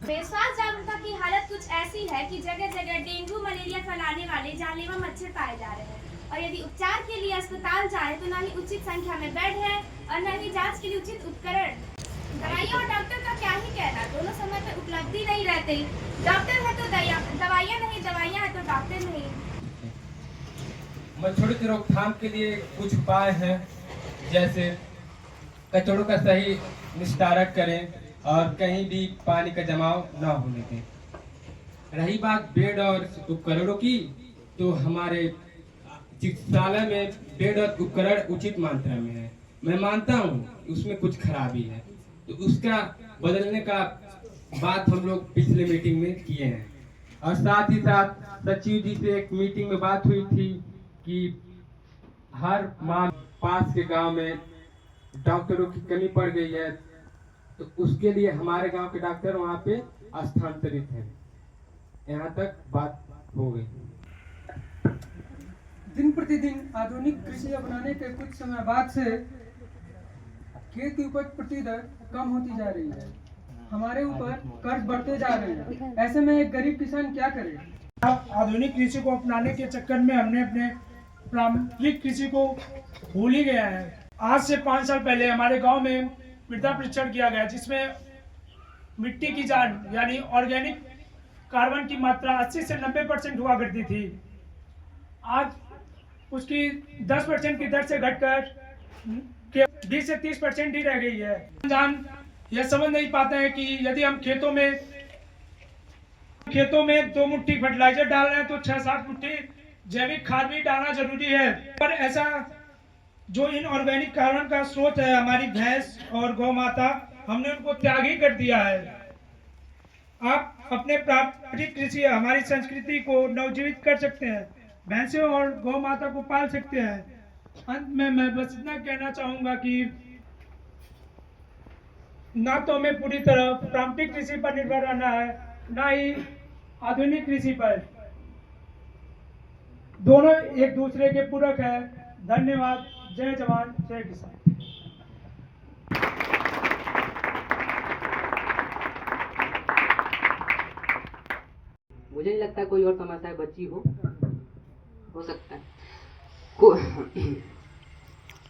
स्वास्थ्य जागरूकता की हालत कुछ ऐसी है कि जगह जगह डेंगू मलेरिया फैलाने वाले जानलेवा मच्छर पाए जा रहे हैं और यदि उपचार के लिए अस्पताल जाए तो न ही उचित संख्या में बेड है और न ही जांच के लिए उचित उपकरण। दवाइयाँ और डॉक्टर का क्या ही कहना, दोनों समय पर उपलब्धि नहीं रहते। डॉक्टर है तो दवाइयाँ नहीं, दवाइयाँ है तो डॉक्टर नहीं। मच्छरों की रोकथाम के लिए कुछ उपाय हैं, जैसे कचड़ों का सही निस्तारण करें और कहीं भी पानी का जमाव न होने दें। रही बात बेड और उपकरणों की, तो हमारे चिकित्सालय में बेड और उपकरण उचित मात्रा में है। मैं मानता हूँ उसमें कुछ खराबी है, तो उसका बदलने का बात हम लोग पिछले मीटिंग में किए हैं। और साथ ही साथ सचिव जी से एक मीटिंग में बात हुई थी कि हर माह पास के गांव में डॉक्टरों की कमी पड़ गई है, तो उसके लिए हमारे गांव के डॉक्टर वहां पे स्थानांतरित हैं। यहाँ तक बात हो गई। दिन प्रतिदिन आधुनिक कृषि अपनाने के कुछ समय बाद से खेत की उपज प्रति दर कम होती जा रही है। हमारे ऊपर कर्ज बढ़ते जा रहे हैं। ऐसे में एक गरीब किसान क्या करे? आधुनिक कृषि को अपनाने के चक्कर में हमने अपने पारंपरिक कृषि को भूल ही गया है। आज से 5 साल पहले हमारे गांव में मृदा परीक्षण किया गया, जिसमें मिट्टी की जान यानी ऑर्गेनिक कार्बन की मात्रा 80 से 90% हुआ करती थी। आज उसकी 10% की दर से घटकर 20 से 30% ही रह गई है। जान यह समझ नहीं पाते हैं कि यदि हम खेतों में 2 मुट्ठी फर्टिलाइजर डाल रहे हैं तो 6-7 मुट्ठी जैविक खाद भी डालना जरूरी है। पर ऐसा जो इन ऑर्गेनिक कार्बन का स्रोत है, हमारी भैंस और गौ माता, हमने उनको त्याग ही कर दिया है। आप अपने पारंपरिक कृषि हमारी संस्कृति को नवजीवित कर सकते हैं, भैंसे और गौ माता को पाल सकते हैं। अंत में मैं बस इतना कहना चाहूंगा कि ना तो हमें पूरी तरह पारंपरिक कृषि पर निर्भर रहना है, ना ही आधुनिक कृषि पर। दोनों एक दूसरे के पूरक है। धन्यवाद। जय जवान जय किसान। मुझे नहीं लगता कोई और समस्या बची हो सकता है।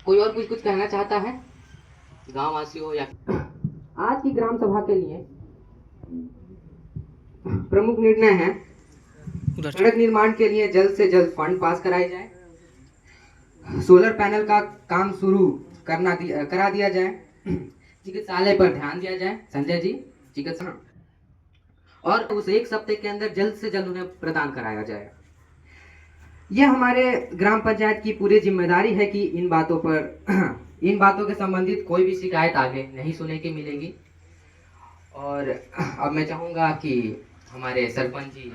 कोई और कुछ कहना चाहता है, गांव वासी हो या आज की ग्राम सभा के लिए प्रमुख निर्णय है सड़क निर्माण के लिए जल्द से जल्द फंड पास कराए जाए, सोलर पैनल का काम शुरू करा दिया जाए, चिकित्सालय पर ध्यान दिया जाए, संजय जी चिकित्सा, और उस 1 हफ्ते के अंदर जल्द से जल्द उन्हें प्रदान कराया जाए। यह हमारे ग्राम पंचायत की पूरी जिम्मेदारी है कि इन बातों के संबंधित कोई भी शिकायत आगे नहीं सुनने की मिलेगी। और अब मैं चाहूंगा कि हमारे सरपंच जी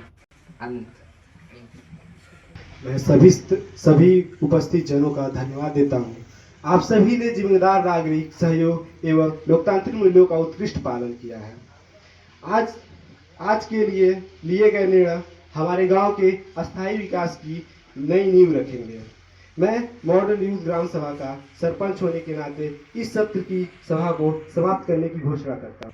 मैं सभी उपस्थित जनों का धन्यवाद देता हूं। आप सभी ने जिम्मेदार नागरिक सहयोग एवं लोकतांत्रिक मूल्यों का उत्कृष्ट पालन किया है। आज के लिए गए निर्णय हमारे गांव के अस्थायी विकास की नई नींव रखेंगे। मैं मॉडर्न यूथ ग्राम सभा का सरपंच होने के नाते इस सत्र की सभा को समाप्त करने की घोषणा करता हूं।